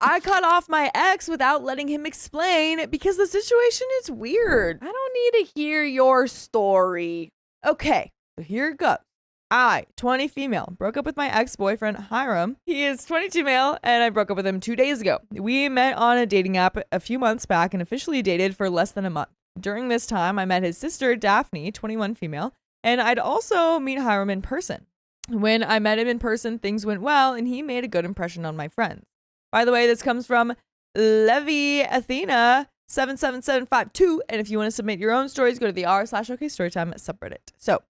I cut off my ex without letting him explain because the situation is weird. I don't need to hear your story. Okay, so here it goes. I, 20 female, broke up with my ex-boyfriend, Hiram. He is 22 male, and I broke up with him 2 days ago. We met on a dating app a few months back and officially dated for less than a month. During this time, I met his sister, Daphne, 21 female, and I'd also meet Hiram in person. When I met him in person, things went well, and he made a good impression on my friends. By the way, this comes from Levi Athena 77752, and if you want to submit your own stories, go to the r/okstorytime subreddit. So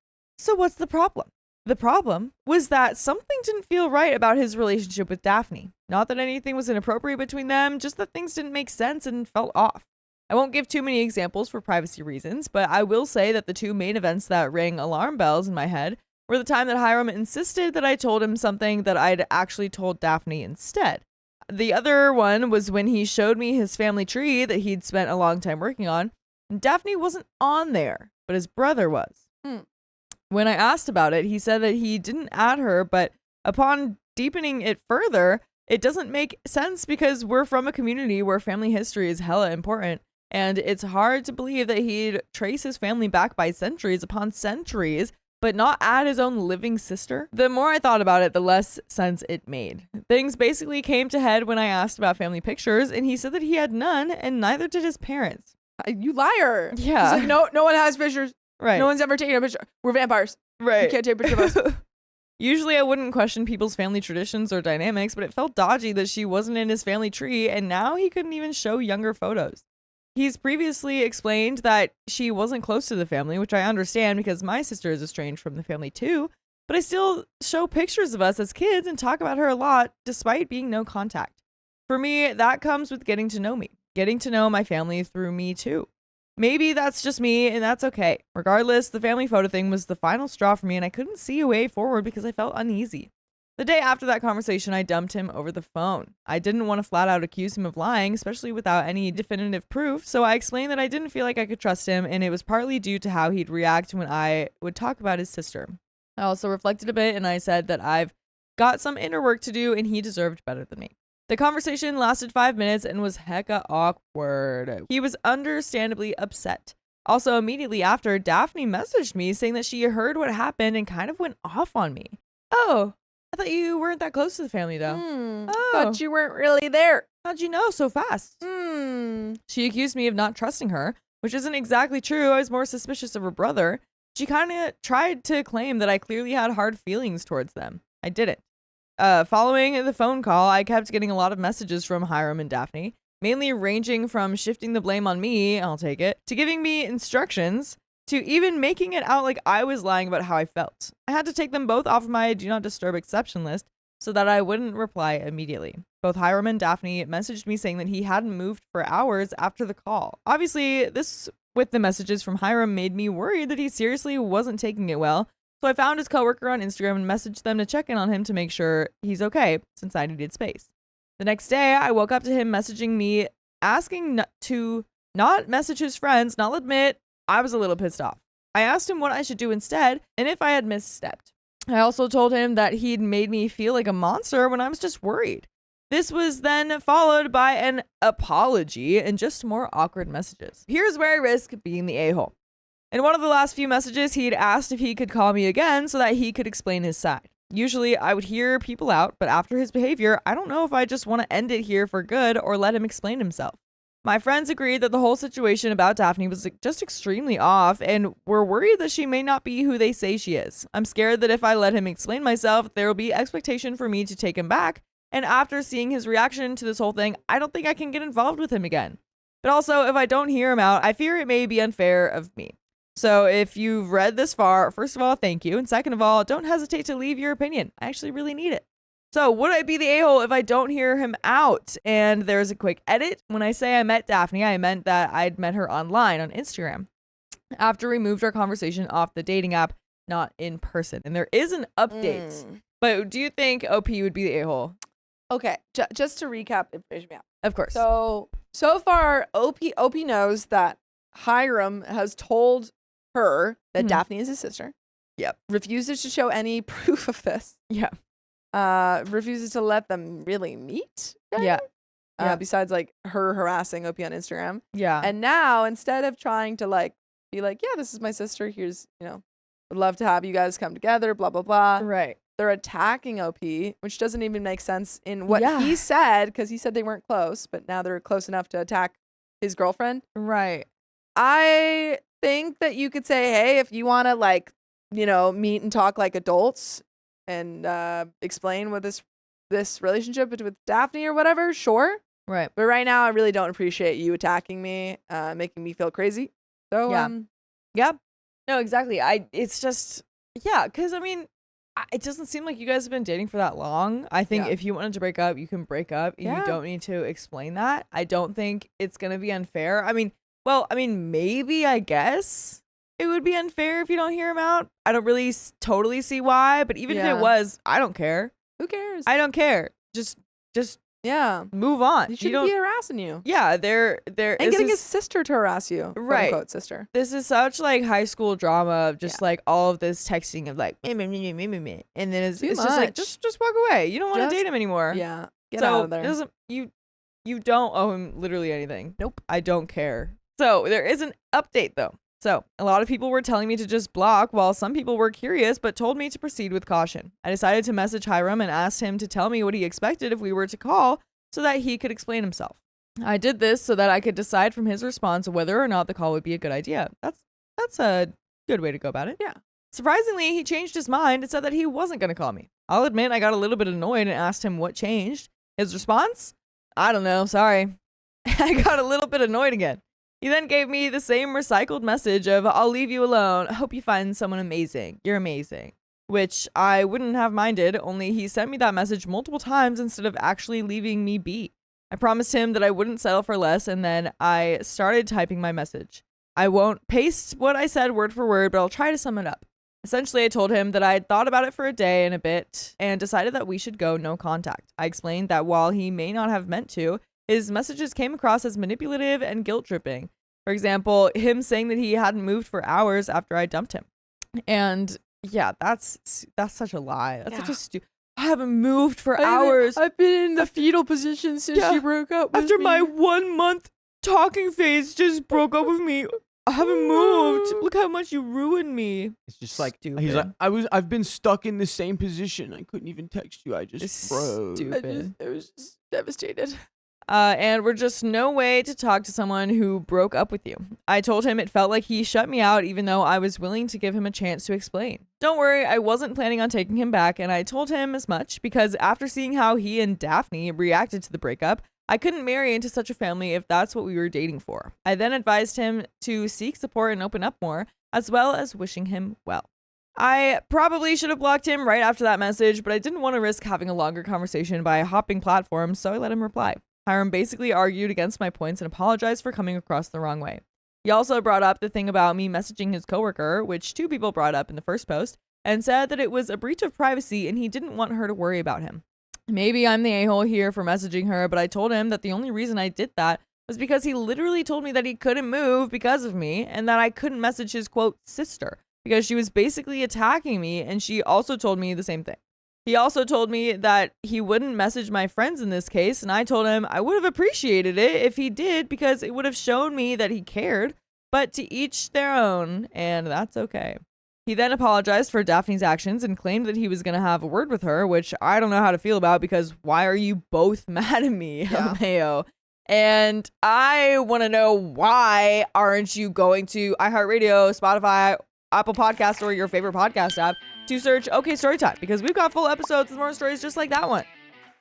what's the problem? The problem was that something didn't feel right about his relationship with Daphne. Not that anything was inappropriate between them, just that things didn't make sense and felt off. I won't give too many examples for privacy reasons, but I will say that the two main events that rang alarm bells in my head were the time that Hiram insisted that I told him something that I'd actually told Daphne instead. The other one was when he showed me his family tree that he'd spent a long time working on, and Daphne wasn't on there, but his brother was. When I asked about it, he said that he didn't add her, but upon deepening it further, it doesn't make sense because we're from a community where family history is hella important, and it's hard to believe that he'd trace his family back by centuries upon centuries, but not add his own living sister. The more I thought about it, the less sense it made. Things basically came to head when I asked about family pictures, and he said that he had none, and neither did his parents. You liar. Yeah. He's like, no one has pictures. Right. No one's ever taken a picture. We're vampires. Right. You can't take a picture of us. Usually I wouldn't question people's family traditions or dynamics, but it felt dodgy that she wasn't in his family tree, and now he couldn't even show younger photos. He's previously explained that she wasn't close to the family, which I understand because my sister is estranged from the family too, but I still show pictures of us as kids and talk about her a lot despite being no contact. For me, that comes with getting to know me, getting to know my family through me too. Maybe that's just me, and that's okay. Regardless, the family photo thing was the final straw for me, and I couldn't see a way forward because I felt uneasy. The day after that conversation, I dumped him over the phone. I didn't want to flat out accuse him of lying, especially without any definitive proof, so I explained that I didn't feel like I could trust him, and it was partly due to how he'd react when I would talk about his sister. I also reflected a bit, and I said that I've got some inner work to do, and he deserved better than me. The conversation lasted 5 minutes and was hecka awkward. He was understandably upset. Also, immediately after, Daphne messaged me saying that she heard what happened and kind of went off on me. Oh, I thought you weren't that close to the family, though. Oh. Thought you weren't really there. How'd you know so fast? She accused me of not trusting her, which isn't exactly true. I was more suspicious of her brother. She kind of tried to claim that I clearly had hard feelings towards them. I didn't. Following the phone call, I kept getting a lot of messages from Hiram and Daphne, mainly ranging from shifting the blame on me, I'll take it, to giving me instructions, to even making it out like I was lying about how I felt. I had to take them both off of my do not disturb exception list so that I wouldn't reply immediately. Both Hiram and Daphne messaged me saying that he hadn't moved for hours after the call. Obviously, this with the messages from Hiram made me worried that he seriously wasn't taking it well. So I found his coworker on Instagram and messaged them to check in on him to make sure he's okay, since I needed space. The next day, I woke up to him messaging me, asking to not message his friends, and I'll admit, I was a little pissed off. I asked him what I should do instead, and if I had misstepped. I also told him that he'd made me feel like a monster when I was just worried. This was then followed by an apology and just more awkward messages. Here's where I risk being the a-hole. In one of the last few messages, he'd asked if he could call me again so that he could explain his side. Usually, I would hear people out, but after his behavior, I don't know if I just want to end it here for good or let him explain himself. My friends agreed that the whole situation about Daphne was just extremely off and were worried that she may not be who they say she is. I'm scared that if I let him explain myself, there will be expectation for me to take him back, and after seeing his reaction to this whole thing, I don't think I can get involved with him again. But also, if I don't hear him out, I fear it may be unfair of me. So if you've read this far, first of all, thank you. And second of all, don't hesitate to leave your opinion. I actually really need it. So would I be the a-hole if I don't hear him out? And there's a quick edit. When I say I met Daphne, I meant that I'd met her online on Instagram after we moved our conversation off the dating app, not in person. And there is an update. But do you think OP would be the a-hole? Okay, just to recap information. Yeah. Of course. So far, OP knows that Hiram has told her that Daphne is his sister. Yep. Refuses to show any proof of this. Yeah. Refuses to let them really meet. Yeah. Yeah. besides like her harassing OP on Instagram. Yeah. And now instead of trying to like be like, yeah, this is my sister. Here's, would love to have you guys come together, blah, blah, blah. Right. They're attacking OP, which doesn't even make sense in what Yeah. he said, because he said they weren't close, but now they're close enough to attack his girlfriend. Right. I think that you could say, hey, if you want to like, meet and talk like adults and explain what this relationship with Daphne or whatever, sure. Right. But right now, I really don't appreciate you attacking me, making me feel crazy. So, Yeah. Yeah. No, exactly. It's just, yeah, because I mean, it doesn't seem like you guys have been dating for that long. I think Yeah. if you wanted to break up, you can break up. Yeah. You don't need to explain that. I don't think it's going to be unfair. I mean, well, maybe, I guess it would be unfair if you don't hear him out. I don't really totally see why, but even if Yeah. it was, I don't care. who cares? I don't care. Just yeah. move on. He You shouldn't don't. be harassing you. Yeah, they're And this getting is- his sister to harass you. Right. Quote unquote sister. This is such like high school drama of just like all of this texting of like meh, meh, meh, meh, meh, meh. And then it's Too just like much. just walk away. You don't want to Just- date him anymore. Yeah. Get so out of there. it doesn't you don't owe him literally anything. Nope. I don't care. So there is an update though. So a lot of people were telling me to just block, while some people were curious but told me to proceed with caution. I decided to message Hiram and asked him to tell me what he expected if we were to call so that he could explain himself. I did this so that I could decide from his response whether or not the call would be a good idea. That's a good way to go about it. Yeah. Surprisingly, he changed his mind and said that he wasn't going to call me. I'll admit I got a little bit annoyed and asked him what changed. His response? I don't know, sorry. I got a little bit annoyed again. He then gave me the same recycled message of, I'll leave you alone. Hope you find someone amazing. You're amazing. Which I wouldn't have minded, only he sent me that message multiple times instead of actually leaving me be. I promised him that I wouldn't settle for less, and then I started typing my message. I won't paste what I said word for word, but I'll try to sum it up. Essentially, I told him that I had thought about it for a day and a bit and decided that we should go no contact. I explained that while he may not have meant to, his messages came across as manipulative and guilt-tripping. For example, him saying that he hadn't moved for hours after I dumped him. And yeah, that's such a lie. That's such a I haven't moved for hours. I've been in the fetal position since you broke up with After me. my 1 month talking phase just broke up with me. I haven't moved. Look how much you ruined me. It's just like Stupid. he's like I've been stuck in the same position. I couldn't even text you. I just It's froze. stupid. I was just devastated. And we're just no way to talk to someone who broke up with you. I told him it felt like he shut me out even though I was willing to give him a chance to explain. Don't worry, I wasn't planning on taking him back, and I told him as much because after seeing how he and Daphne reacted to the breakup, I couldn't marry into such a family if that's what we were dating for. I then advised him to seek support and open up more, as well as wishing him well. I probably should have blocked him right after that message, but I didn't want to risk having a longer conversation by hopping platforms, so I let him reply. Hiram basically argued against my points and apologized for coming across the wrong way. He also brought up the thing about me messaging his coworker, which 2 people brought up in the first post, and said that it was a breach of privacy and he didn't want her to worry about him. Maybe I'm the a-hole here for messaging her, but I told him that the only reason I did that was because he literally told me that he couldn't move because of me and that I couldn't message his, quote, sister because she was basically attacking me, and she also told me the same thing. He also told me that he wouldn't message my friends in this case, and I told him I would have appreciated it if he did because it would have shown me that he cared, but to each their own, and that's okay. He then apologized for Daphne's actions and claimed that he was going to have a word with her, which I don't know how to feel about because why are you both mad at me, Yeah. LMAO? And I want to know, why aren't you going to iHeartRadio, Spotify, Apple Podcast, or your favorite podcast app to search OK Storytime? Because we've got full episodes with more stories just like that one.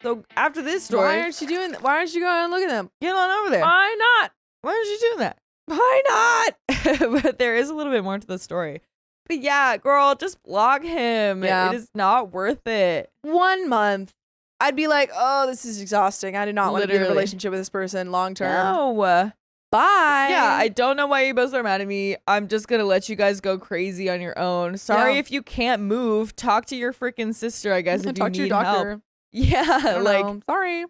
So after this story, Why aren't you doing that? Why aren't you going and look at them? get on over there. Why not? Why aren't you doing that? Why not? But there is a little bit more to the story. But yeah, girl, just block him. Yeah. It is not worth it. 1 month. I'd be like, oh, this is exhausting. I do not want to be in a Literally. relationship with this person long term. No. Bye. Yeah, I don't know why you both are mad at me. I'm just going to let you guys go crazy on your own. Sorry Yeah. if you can't move. Talk to your freaking sister, I guess, if you talk to need your help. doctor. Yeah, I don't like, know. Sorry.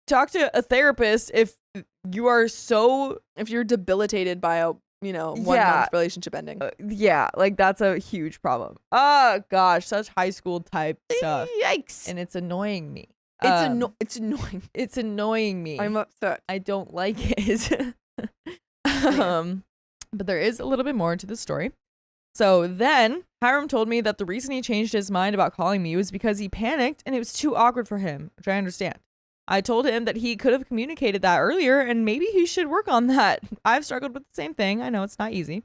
talk to a therapist if you are so, If you're debilitated by a 1 Yeah. month relationship ending. yeah, like that's a huge problem. Oh gosh, such high school type stuff. Yikes. And it's annoying me. It's annoying. It's annoying me. I'm upset. I don't like it. But there is a little bit more to the story. So then Hiram told me that the reason he changed his mind about calling me was because he panicked and it was too awkward for him, which I understand. I told him that he could have communicated that earlier and maybe he should work on that. I've struggled with the same thing. I know it's not easy.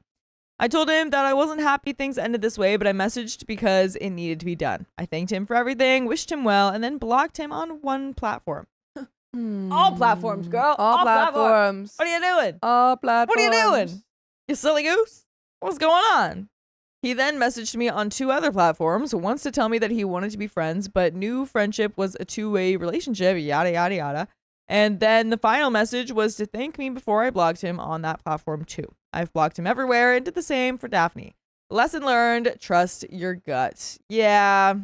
I told him that I wasn't happy things ended this way, but I messaged because it needed to be done. I thanked him for everything, wished him well, and then blocked him on one platform. All platforms, girl. All platforms. What are you doing? All platforms. What are you doing? You silly goose? What's going on? He then messaged me on 2 other platforms, once to tell me that he wanted to be friends, but knew friendship was a 2-way relationship, yada, yada, yada. And then the final message was to thank me before I blocked him on that platform too. I've blocked him everywhere and did the same for Daphne. Lesson learned, trust your gut. Yeah,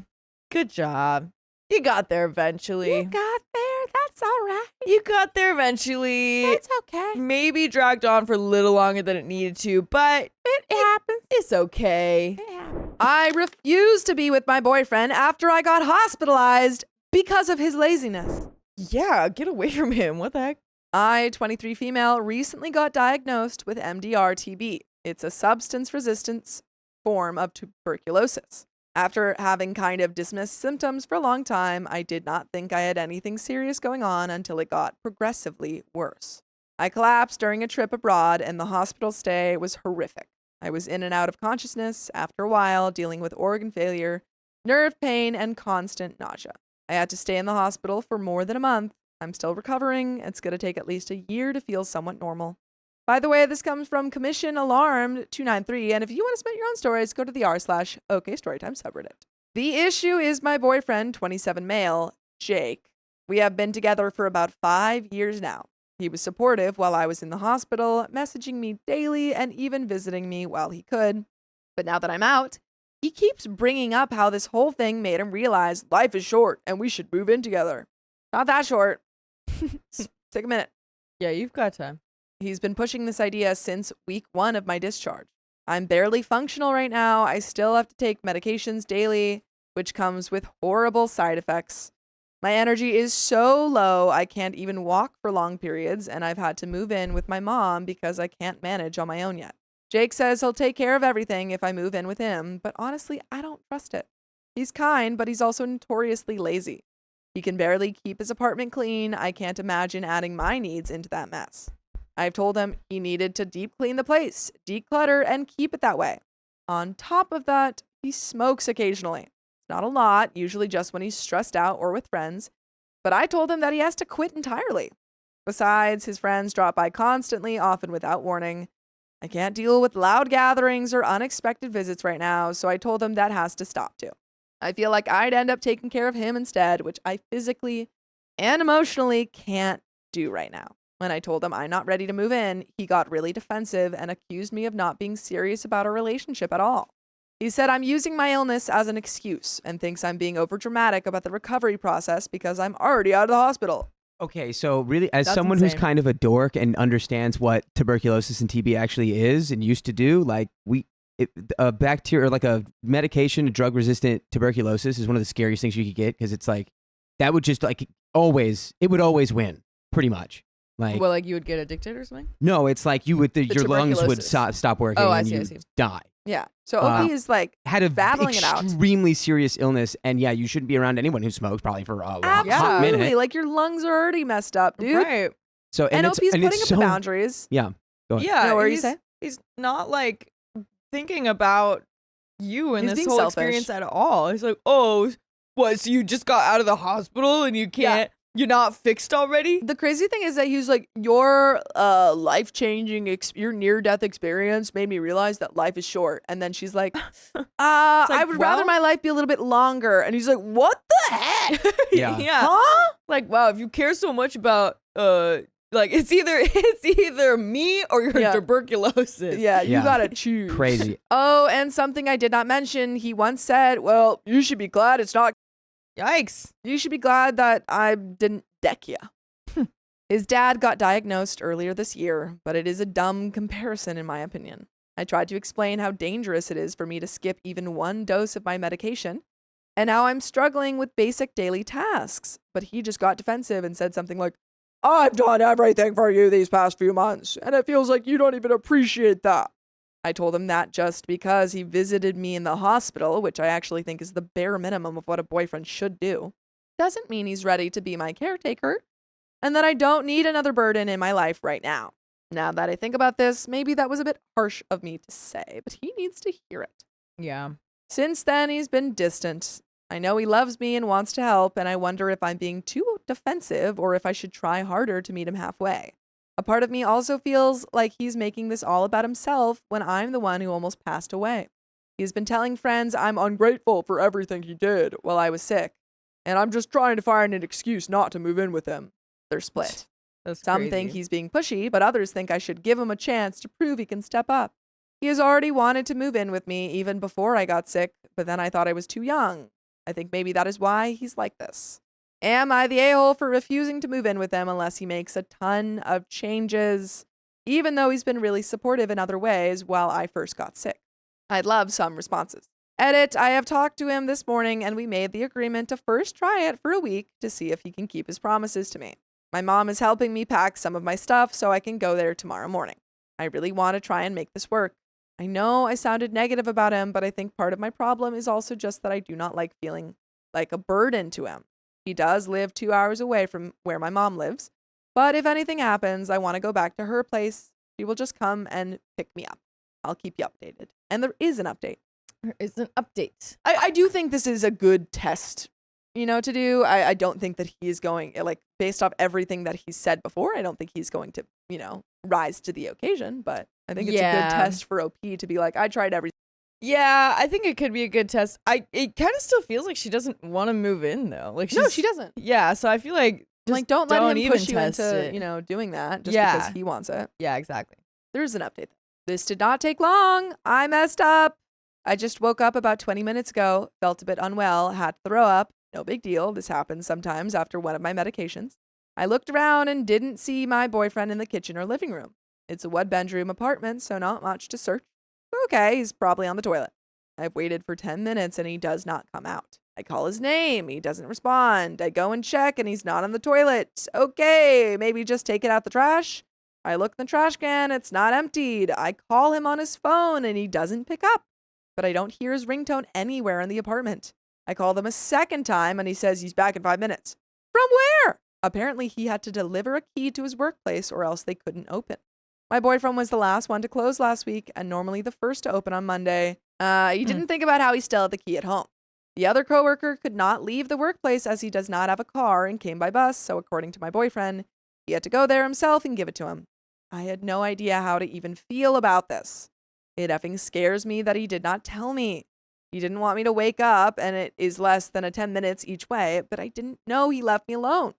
good job. You got there eventually. You got there. That's all right. You got there eventually. It's okay. Maybe dragged on for a little longer than it needed to, but It happens. it's okay. I refused to be with my boyfriend after I got hospitalized because of his laziness. Yeah, get away from him. What the heck? I, 23 female, recently got diagnosed with MDR-TB. It's a substance resistance form of tuberculosis. After having kind of dismissed symptoms for a long time, I did not think I had anything serious going on until it got progressively worse. I collapsed during a trip abroad and the hospital stay was horrific. I was in and out of consciousness after a while, dealing with organ failure, nerve pain, and constant nausea. I had to stay in the hospital for more than a month. I'm still recovering. It's going to take at least a year to feel somewhat normal. By the way, this comes from Commission Alarmed 293, and if you want to submit your own stories, go to the r/okstorytime subreddit. The issue is my boyfriend, 27 male, Jake. We have been together for about 5 years now. He was supportive while I was in the hospital, messaging me daily and even visiting me while he could. But now that I'm out, he keeps bringing up how this whole thing made him realize life is short and we should move in together. Not that short. Take a minute. Yeah, you've got time. He's been pushing this idea since week 1 of my discharge. I'm barely functional right now. I still have to take medications daily, which comes with horrible side effects. My energy is so low, I can't even walk for long periods, and I've had to move in with my mom because I can't manage on my own yet. Jake says he'll take care of everything if I move in with him, but honestly, I don't trust it. He's kind, but he's also notoriously lazy. He can barely keep his apartment clean. I can't imagine adding my needs into that mess. I've told him he needed to deep clean the place, declutter, and keep it that way. On top of that, he smokes occasionally. Not a lot, usually just when he's stressed out or with friends, but I told him that he has to quit entirely. Besides, his friends drop by constantly, often without warning. I can't deal with loud gatherings or unexpected visits right now, so I told him that has to stop too. I feel like I'd end up taking care of him instead, which I physically and emotionally can't do right now. When I told him I'm not ready to move in, he got really defensive and accused me of not being serious about our relationship at all. He said I'm using my illness as an excuse and thinks I'm being overdramatic about the recovery process because I'm already out of the hospital. Okay, so really, as That's someone who's insane. kind of a dork and understands what tuberculosis and TB actually is and used to do, like a bacteria, like a medication, drug-resistant tuberculosis is one of the scariest things you could get because it's like that would just like always, it would always win, pretty much. Like, Well, like you would get addicted or something? no, it's like you would your lungs would tuberculosis. stop working Oh, I and see, I you see. die. Yeah. So OP is like Had a battling it out. extremely serious illness, and yeah, you shouldn't be around anyone who smokes probably for a hot absolutely minute. like your lungs are already messed up, dude. Right. So And it's OP's and putting it's up so, the boundaries. Yeah, go ahead. Yeah. No, what were you he's- saying? He's not like thinking about you and He's this being whole selfish. experience at all. He's like, oh, what? So you just got out of the hospital and you can't, you're not fixed already? The crazy thing is that he's like, your life-changing, your near-death experience made me realize that life is short. And then she's like, I would rather well- my life be a little bit longer. And he's like, what the heck? Yeah. Yeah. Huh? Like, wow, if you care so much about, like it's either me or your Yeah. tuberculosis. Yeah, you Yeah. gotta choose. Crazy. Oh, and something I did not mention, he once said, well, you should be glad it's not. Yikes. You should be glad that I didn't deck you. His dad got diagnosed earlier this year, but it is a dumb comparison in my opinion. I tried to explain how dangerous it is for me to skip even one dose of my medication. And now I'm struggling with basic daily tasks. But he just got defensive and said something like, I've done everything for you these past few months, and it feels like you don't even appreciate that. I told him that just because he visited me in the hospital, which I actually think is the bare minimum of what a boyfriend should do, doesn't mean he's ready to be my caretaker, and that I don't need another burden in my life right now. Now that I think about this, maybe that was a bit harsh of me to say, but he needs to hear it. Yeah. Since then, he's been distant. I know he loves me and wants to help, and I wonder if I'm being too defensive or if I should try harder to meet him halfway. A part of me also feels like he's making this all about himself when I'm the one who almost passed away. He's been telling friends I'm ungrateful for everything he did while I was sick, and I'm just trying to find an excuse not to move in with him. They're split. That's Some crazy. think he's being pushy, but others think I should give him a chance to prove he can step up. He has already wanted to move in with me even before I got sick, but then I thought I was too young. I think maybe that is why he's like this. Am I the a-hole for refusing to move in with him unless he makes a ton of changes, even though he's been really supportive in other ways while I first got sick? I'd love some responses. Edit, I have talked to him this morning and we made the agreement to first try it for a week to see if he can keep his promises to me. My mom is helping me pack some of my stuff so I can go there tomorrow morning. I really want to try and make this work. I know I sounded negative about him, but I think part of my problem is also just that I do not like feeling like a burden to him. He does live 2 hours away from where my mom lives, but if anything happens, I want to go back to her place. She will just come and pick me up. I'll keep you updated. And there is an update. There is an update. I do think this is a good test, to do. I don't think that he is going, like, based off everything that he's said before, I don't think he's going to, rise to the occasion, but I think it's a good test for OP to be like, I tried everything. Yeah, I think it could be a good test. It kind of still feels like she doesn't want to move in though. Like No, she doesn't. Yeah, so I feel like Don't let him even push you test into, it. doing that just because he wants it. Yeah, exactly. There's an update. This did not take long. I messed up. I just woke up about 20 minutes ago, felt a bit unwell, had to throw up. No big deal. This happens sometimes after one of my medications. I looked around and didn't see my boyfriend in the kitchen or living room. It's a one-bedroom apartment, so not much to search. Okay, he's probably on the toilet. I've waited for 10 minutes and he does not come out. I call his name. He doesn't respond. I go and check and he's not on the toilet. Okay, maybe just take it out the trash. I look in the trash can. It's not emptied. I call him on his phone and he doesn't pick up. But I don't hear his ringtone anywhere in the apartment. I called him a second time and he says he's back in 5 minutes. From where? Apparently he had to deliver a key to his workplace or else they couldn't open. My boyfriend was the last one to close last week and normally the first to open on Monday. He didn't think about how he still had the key at home. The other coworker could not leave the workplace as he does not have a car and came by bus, so according to my boyfriend, he had to go there himself and give it to him. I had no idea how to even feel about this. It effing scares me that he did not tell me. He didn't want me to wake up, and it is less than 10 minutes each way, but I didn't know he left me alone.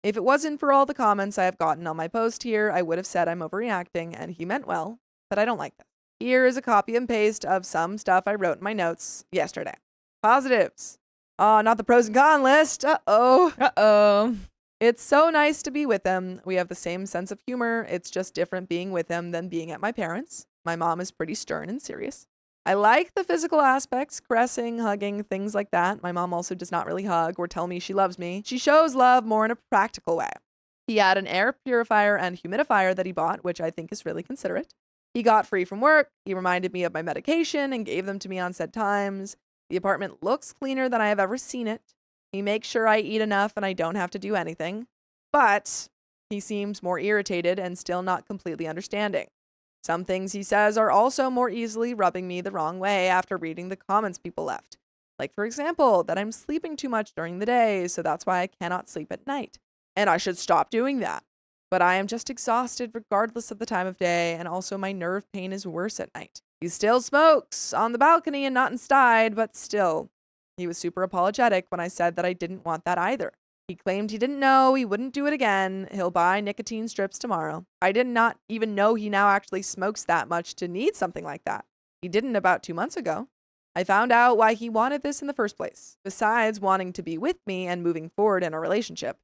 If it wasn't for all the comments I have gotten on my post here, I would have said I'm overreacting, and he meant well, but I don't like that. Here is a copy and paste of some stuff I wrote in my notes yesterday. Positives. Oh, not the pros and cons list. Uh-oh. It's so nice to be with him. We have the same sense of humor. It's just different being with him than being at my parents'. My mom is pretty stern and serious. I like the physical aspects, caressing, hugging, things like that. My mom also does not really hug or tell me she loves me. She shows love more in a practical way. He had an air purifier and humidifier that he bought, which I think is really considerate. He got free from work. He reminded me of my medication and gave them to me on set times. The apartment looks cleaner than I have ever seen it. He makes sure I eat enough and I don't have to do anything. But he seems more irritated and still not completely understanding. Some things he says are also more easily rubbing me the wrong way after reading the comments people left. Like, for example, that I'm sleeping too much during the day, so that's why I cannot sleep at night. And I should stop doing that. But I am just exhausted regardless of the time of day, and also my nerve pain is worse at night. He still smokes on the balcony and not inside, but still. He was super apologetic when I said that I didn't want that either. He claimed he didn't know, he wouldn't do it again. He'll buy nicotine strips tomorrow. I did not even know he now actually smokes that much to need something like that. He didn't about 2 months ago. I found out why he wanted this in the first place, besides wanting to be with me and moving forward in a relationship.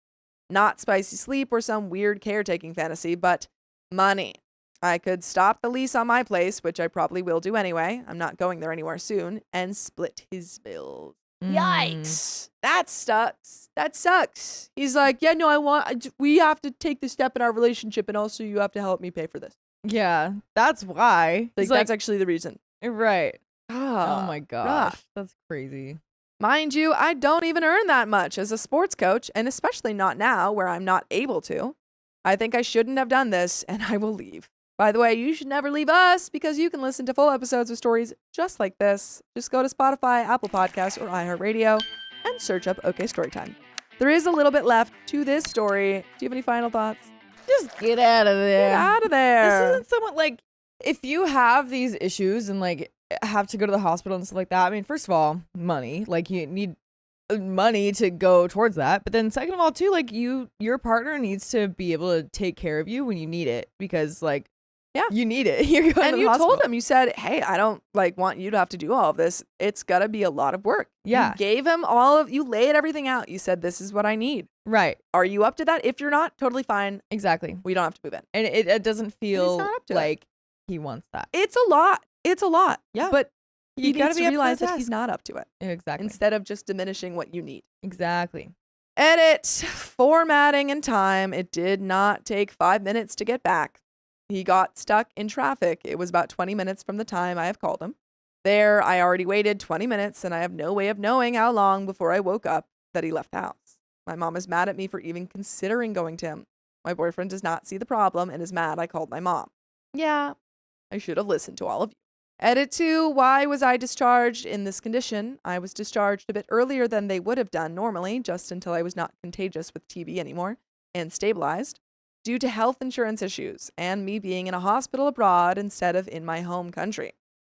Not spicy sleep or some weird caretaking fantasy, but money. I could stop the lease on my place, which I probably will do anyway. I'm not going there anywhere soon, and split his bills. Yikes. That sucks. That sucks. He's like, yeah, no, we have to take this step in our relationship, and also you have to help me pay for this. Yeah, that's why. Like, that's actually the reason. Right. Oh my gosh. rough. That's crazy. Mind you, I don't even earn that much as a sports coach, and especially not now where I'm not able to. I think I shouldn't have done this, and I will leave. By the way, you should never leave us because you can listen to full episodes of stories just like this. Just go to Spotify, Apple Podcasts, or iHeartRadio and search up OK Storytime. There is a little bit left to this story. Do you have any final thoughts? Just get out of there. Get out of there. This isn't somewhat like, if you have these issues and like have to go to the hospital and stuff like that, I mean, first of all, money. Like, you need money to go towards that. But then second of all, too, like, your partner needs to be able to take care of you when you need it, because like, yeah, you need it. You're going and to the you hospital. told him, you said, hey, I don't like want you to have to do all of this. It's got to be a lot of work. Yeah. You gave him you laid everything out. You said, this is what I need. Right. Are you up to that? If you're not, totally fine. Exactly. We don't have to move in. And it doesn't feel not up to like he wants that. It's a lot. It's a lot. Yeah. But You he gotta needs be to up to the realize that task. he's not up to it. Exactly. Instead of just diminishing what you need. Exactly. Edit, formatting, and time. It did not take 5 minutes to get back. He got stuck in traffic. It was about 20 minutes from the time I have called him. There, I already waited 20 minutes, and I have no way of knowing how long before I woke up that he left the house. My mom is mad at me for even considering going to him. My boyfriend does not see the problem and is mad I called my mom. Yeah, I should have listened to all of you. Edit 2, why was I discharged in this condition? I was discharged a bit earlier than they would have done normally, just until I was not contagious with TB anymore, and stabilized, due to health insurance issues, and me being in a hospital abroad instead of in my home country.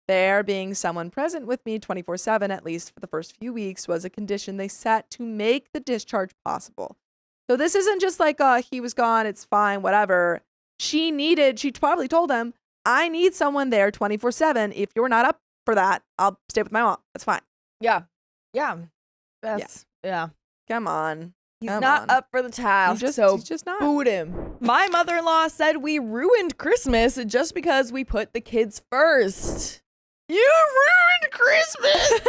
There being someone present with me 24/7, at least for the first few weeks, was a condition they set to make the discharge possible. So this isn't just like, he was gone, it's fine, whatever. She probably told him, I need someone there 24/7. If you're not up for that, I'll stay with my mom. That's fine. Yeah. Yeah. Yeah. Come on. He's Come not on. up for the task, He's so just not. boot him. My mother-in-law said we ruined Christmas just because we put the kids first. You ruined Christmas.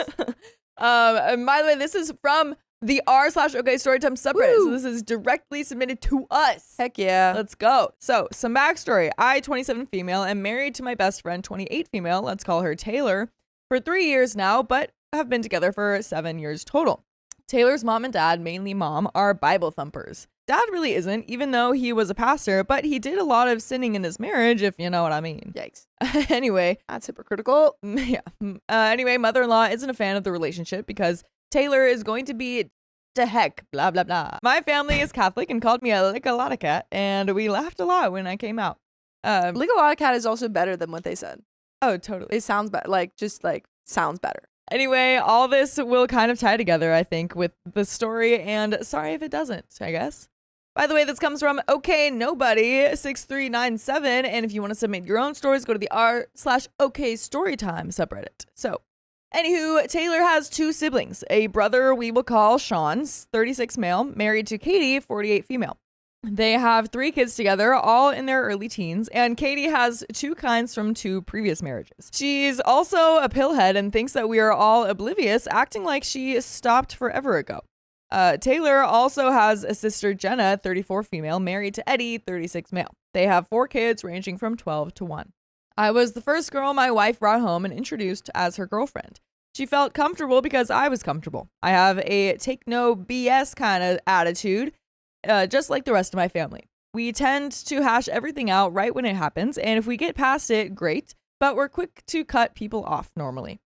And by the way, this is from the r/OK Storytime subreddit. So Woo. this is directly submitted to us. Heck yeah. Let's go. So, some backstory. I, 27 female, am married to my best friend, 28 female. Let's call her Taylor. For 3 years now, but have been together for 7 years total. Taylor's mom and dad, mainly mom, are Bible thumpers. Dad really isn't, even though he was a pastor, but he did a lot of sinning in his marriage, if you know what I mean. Yikes. Anyway. That's hypocritical. Yeah. Anyway, mother-in-law isn't a fan of the relationship because Taylor is going to be to heck, blah, blah, blah. My family is Catholic and called me a lick-a-lot-a-cat, and we laughed a lot when I came out. Lick-a-lot-a-cat is also better than what they said. Oh, totally. It sounds better. Sounds better. Anyway, all this will kind of tie together, I think, with the story, and sorry if it doesn't, I guess. By the way, this comes from OKNobody6397, and if you want to submit your own stories, go to the r/OK Storytime subreddit. So, anywho, Taylor has 2 siblings. A brother we will call Sean, 36 male, married to Katie, 48 female. They have 3 kids together, all in their early teens, and Katie has 2 kinds from 2 previous marriages. She's also a pillhead and thinks that we are all oblivious, acting like she stopped forever ago. Taylor also has a sister, Jenna, 34 female, married to Eddie, 36 male. They have 4 kids ranging from 12 to 1. I was the first girl my wife brought home and introduced as her girlfriend. She felt comfortable because I was comfortable. I have a take no BS kind of attitude, just like the rest of my family. We tend to hash everything out right when it happens, and if we get past it, great, but we're quick to cut people off normally.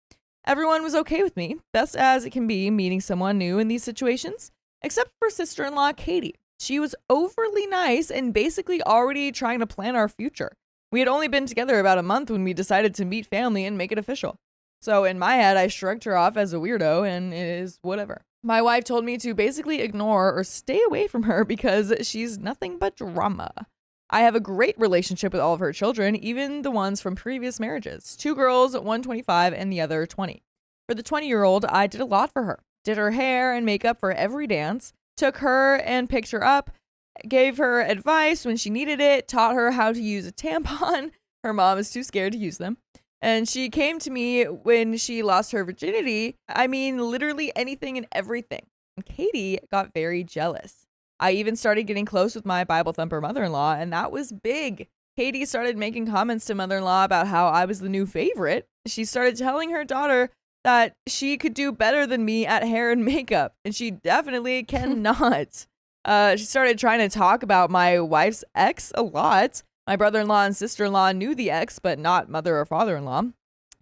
Everyone was okay with me, best as it can be meeting someone new in these situations, except for sister-in-law Katie. She was overly nice and basically already trying to plan our future. We had only been together about a month when we decided to meet family and make it official. So in my head, I shrugged her off as a weirdo, and it is whatever. My wife told me to basically ignore or stay away from her because she's nothing but drama. I have a great relationship with all of her children, even the ones from previous marriages. 2 girls, one 25 and the other 20. For the 20-year-old, I did a lot for her. Did her hair and makeup for every dance, took her and picked her up, gave her advice when she needed it, taught her how to use a tampon. Her mom is too scared to use them. And she came to me when she lost her virginity. I mean, literally anything and everything. And Katie got very jealous. I even started getting close with my Bible thumper mother-in-law, and that was big. Katie started making comments to mother-in-law about how I was the new favorite. She started telling her daughter that she could do better than me at hair and makeup, and she definitely cannot. She started trying to talk about my wife's ex a lot. My brother-in-law and sister-in-law knew the ex, but not mother or father-in-law.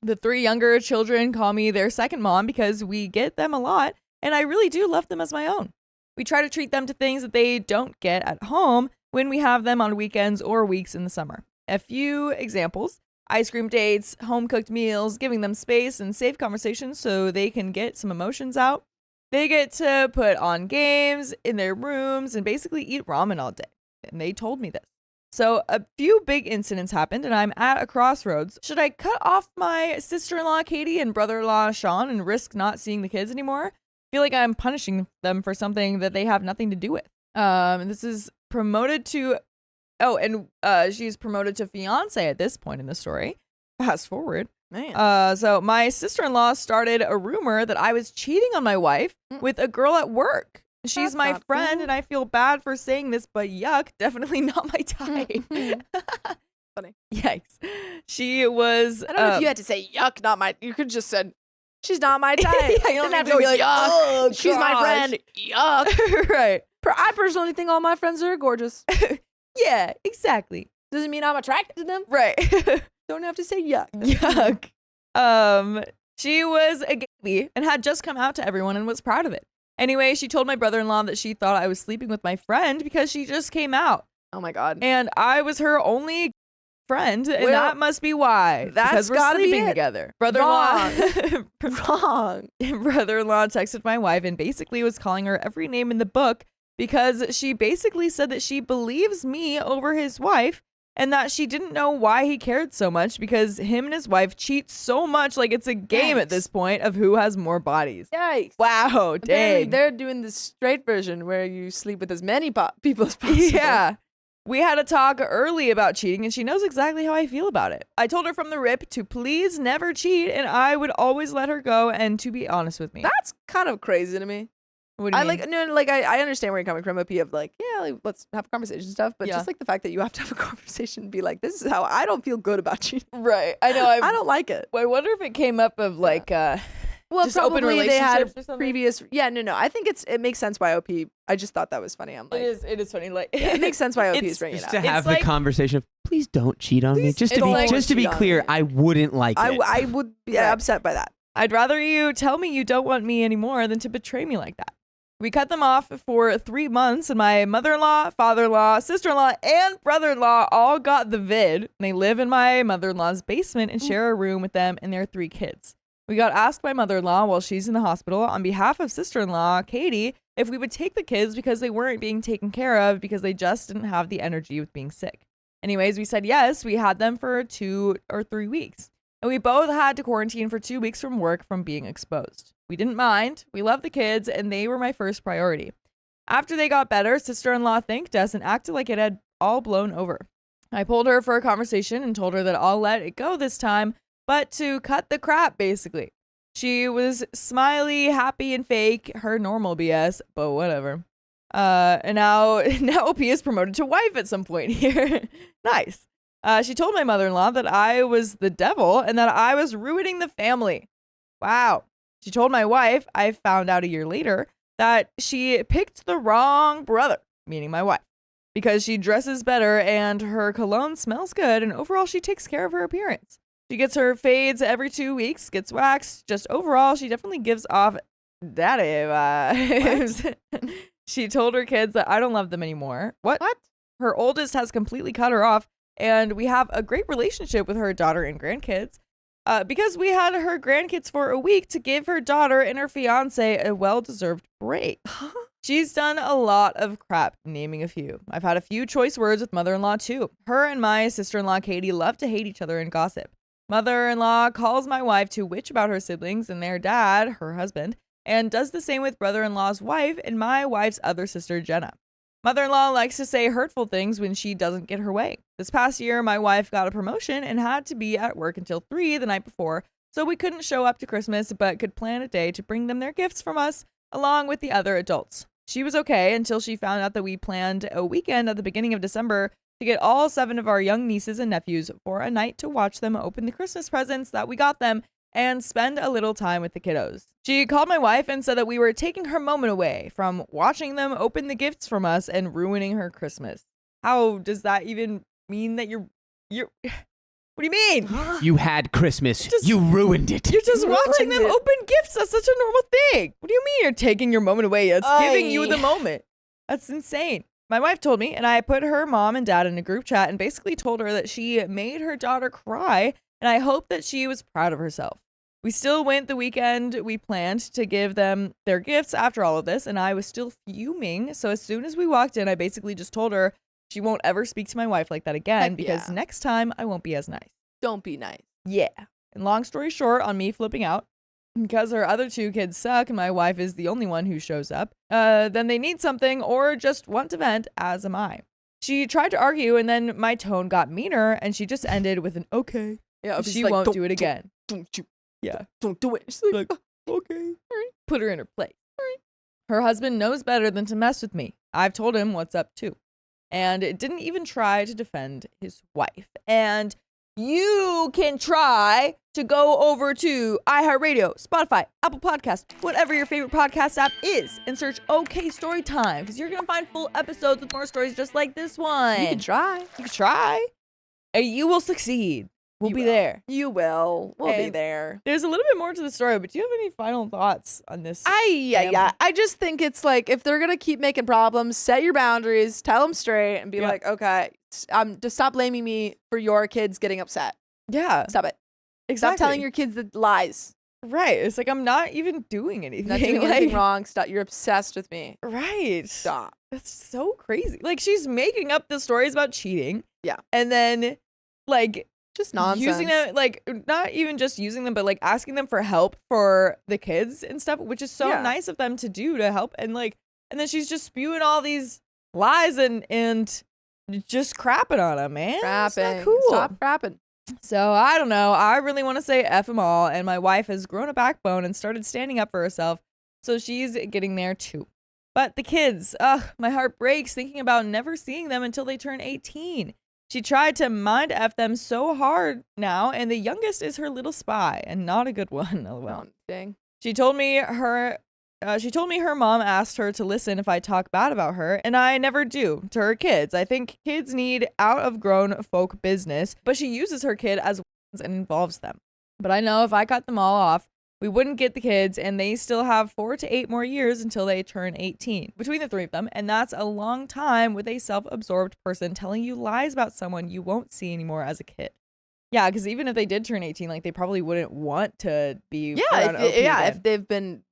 The 3 younger children call me their second mom because we get them a lot, and I really do love them as my own. We try to treat them to things that they don't get at home when we have them on weekends or weeks in the summer. A few examples: ice cream dates, home-cooked meals, giving them space and safe conversations so they can get some emotions out. They get to put on games in their rooms and basically eat ramen all day. And they told me this. So a few big incidents happened and I'm at a crossroads. Should I cut off my sister-in-law Katie and brother-in-law Sean and risk not seeing the kids anymore? I feel like I'm punishing them for something that they have nothing to do with. And this is promoted to, she's promoted to fiance at this point in the story. Fast forward. Man. So my sister-in-law started a rumor that I was cheating on my wife with a girl at work. She's That's my not friend, cool. and I feel bad for saying this, but yuck, definitely not my type. Funny. Yikes. She was. I don't know if you had to say yuck, not my. You could just said she's not my type. Yeah, you Didn't don't have need to to be like, go, yuck. "Oh, She's my gosh." friend. Yuck. Right. I personally think all my friends are gorgeous. Yeah, exactly. Doesn't mean I'm attracted to them. Right. Don't have to say yuck. Yuck. She was a baby and had just come out to everyone and was proud of it. Anyway, she told my brother-in-law that she thought I was sleeping with my friend because she just came out. Oh my God. And I was her only friend, and Well, that must be why. that's because we're gotta be sleeping it. together. Brother-in-law Wrong. brother-in-law texted my wife and basically was calling her every name in the book because she basically said that she believes me over his wife and that she didn't know why he cared so much because him and his wife cheat so much like it's a game at Yikes. this point of who has more bodies. Yikes. Wow, Apparently dang. they're doing the straight version where you sleep with as many people as possible. Yeah. We had a talk early about cheating and she knows exactly how I feel about it. I told her from the rip to please never cheat and I would always let her go and to be honest with me. That's kind of crazy to me. What do you mean? I understand where you're coming from, of like, yeah, like, let's have a conversation and stuff, but Yeah. just like the fact that you have to have a conversation and be like, this is how I don't feel good about you. Right. I know. I don't like it. I wonder if it came up of like, Well, just open probably they had relationships or something? previous. Yeah, no. I think it makes sense why OP. I just thought that was funny. I'm like, it is funny. Like, yeah, it makes sense why OP It's is bringing it Just up. to have like- the conversation of, please don't cheat on me. Please Just to don't be cheat on clear, me. I wouldn't like it. I would be Right. upset by that. I'd rather you tell me you don't want me anymore than to betray me like that. We cut them off for 3 months, and my mother-in-law, father-in-law, sister-in-law, and brother-in-law all got the vid. They live in my mother-in-law's basement and share a room with them and their 3 kids. We got asked by mother-in-law while she's in the hospital on behalf of sister-in-law, Katie, if we would take the kids because they weren't being taken care of because they just didn't have the energy with being sick. Anyways, we said yes. We had them for 2 or 3 weeks. And we both had to quarantine for 2 weeks from work from being exposed. We didn't mind. We loved the kids, and they were my first priority. After they got better, sister-in-law thanked us and acted like it had all blown over. I pulled her for a conversation and told her that I'll let it go this time, but to cut the crap, basically. She was smiley, happy, and fake, her normal BS, but whatever. And now OP is promoted to wife at some point here. Nice. She told my mother-in-law that I was the devil and that I was ruining the family. Wow. She told my wife, I found out a year later, that she picked the wrong brother, meaning my wife, because she dresses better and her cologne smells good and overall she takes care of her appearance. She gets her fades every 2 weeks, gets waxed. Just overall, she definitely gives off daddy vibes. She told her kids that I don't love them anymore. What? Her oldest has completely cut her off, and we have a great relationship with her daughter and grandkids. Because we had her grandkids for a week to give her daughter and her fiance a well-deserved break. She's done a lot of crap, naming a few. I've had a few choice words with mother-in-law too. Her and my sister-in-law Katie love to hate each other and gossip. Mother-in-law calls my wife to witch about her siblings and their dad, her husband, and does the same with brother-in-law's wife and my wife's other sister, Jenna. Mother-in-law likes to say hurtful things when she doesn't get her way. This past year, my wife got a promotion and had to be at work until 3 the night before, so we couldn't show up to Christmas but could plan a day to bring them their gifts from us along with the other adults. She was okay until she found out that we planned a weekend at the beginning of December to get all 7 of our young nieces and nephews for a night to watch them open the Christmas presents that we got them and spend a little time with the kiddos. She called my wife and said that we were taking her moment away from watching them open the gifts from us and ruining her Christmas. How does that even mean that you're what do you mean? You had Christmas. You ruined it. You're just watching them Ruined it. open gifts. That's such a normal thing. What do you mean you're taking your moment away? It's giving you the moment. That's insane. My wife told me, and I put her mom and dad in a group chat and basically told her that she made her daughter cry, and I hope that she was proud of herself. We still went the weekend we planned to give them their gifts after all of this, and I was still fuming. So as soon as we walked in, I basically just told her she won't ever speak to my wife like that again, Heck because yeah. next time I won't be as nice. Don't be nice. Yeah. And long story short, on me flipping out, because her other 2 kids suck and my wife is the only one who shows up, then they need something or just want to vent, as am I. She tried to argue, and then my tone got meaner, and she just ended with an okay. Yeah, She won't do it again. Don't Yeah. do it. She's Like, okay. Put her in her place. Her husband knows better than to mess with me. I've told him what's up too. And it didn't even try to defend his wife. And you can try to go over to iHeartRadio, Spotify, Apple Podcasts, whatever your favorite podcast app is, and search OK Storytime, because you're going to find full episodes with more stories just like this one. You can try. You can try. And you will succeed. We'll You be will. there. You will. We'll be And there. There's a little bit more to the story, but do you have any final thoughts on this? Yeah. I just think it's like, if they're gonna keep making problems, set your boundaries, tell them straight, and be Yeah. like, okay, just stop blaming me for your kids getting upset. Yeah, Stop it. exactly. Stop telling your kids the lies. Right. It's like I'm not even doing anything. Not doing like, anything wrong. Stop. You're obsessed with me. Right. Stop. That's so crazy. Like she's making up the stories about cheating. Yeah. And then like Just nonsense. using them, like not even just using them, but like asking them for help for the kids and stuff, which is so Yeah. nice of them to do to help. And like, and then she's just spewing all these lies and just crapping on them, man. It's not Crapping. cool. Stop crapping. So I don't know. I really want to say F them all. And my wife has grown a backbone and started standing up for herself. So she's getting there too. But the kids, my heart breaks thinking about never seeing them until they turn 18. She tried to mind F them so hard now, and the youngest is her little spy, and not a good one. Oh, well. Oh, dang. She told me her mom asked her to listen if I talk bad about her, and I never do to her kids. I think kids need out of grown folk business, but she uses her kid as weapons and involves them. But I know if I cut them all off, we wouldn't get the kids, and they still have 4 to 8 more years until they turn 18 between the 3 of them, and that's a long time with a self-absorbed person telling you lies about someone you won't see anymore as a kid. Yeah, because even if they did turn 18, like they probably wouldn't want to be around OP again. If they've been,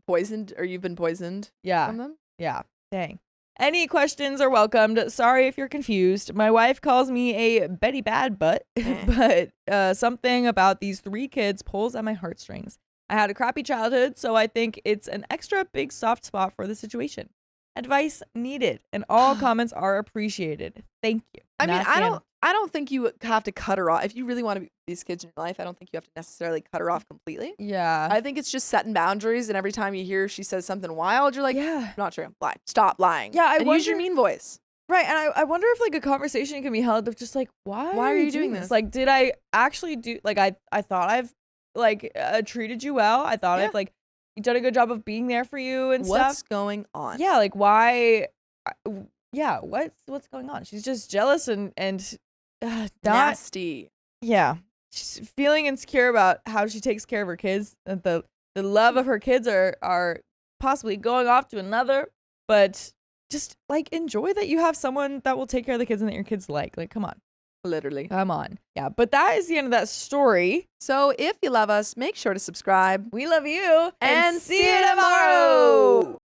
poisoned, or you've been poisoned Yeah. from them. Yeah. Dang. Any questions are welcomed. Sorry if you're confused. My wife calls me a Betty Bad Butt, but something about these 3 kids pulls at my heartstrings. I had a crappy childhood, so I think it's an extra big soft spot for the situation. Advice needed, and all comments are appreciated. Thank you. I mean, Not I don't think you have to cut her off. If you really want to be these kids in your life, I don't think you have to necessarily cut her off completely. Yeah. I think it's just setting boundaries, and every time you hear she says something wild, you're like, Yeah. not true. Lie. Stop lying. Yeah, and use your mean voice. Right, and I wonder if like a conversation can be held of just like, why are you doing this? Like, did I actually do, like, I thought I've like treated you well. I thought Yeah. I've like done a good job of being there for you and What's stuff. going on? Yeah, like why? Yeah, what's going on? She's just jealous and not. Nasty. Yeah, she's feeling insecure about how she takes care of her kids. And the love of her kids are possibly going off to another, but just like enjoy that you have someone that will take care of the kids and that your kids like. Like, come on. Literally. Come on. Yeah, but that is the end of that story. So if you love us, make sure to subscribe. We love you And see you tomorrow.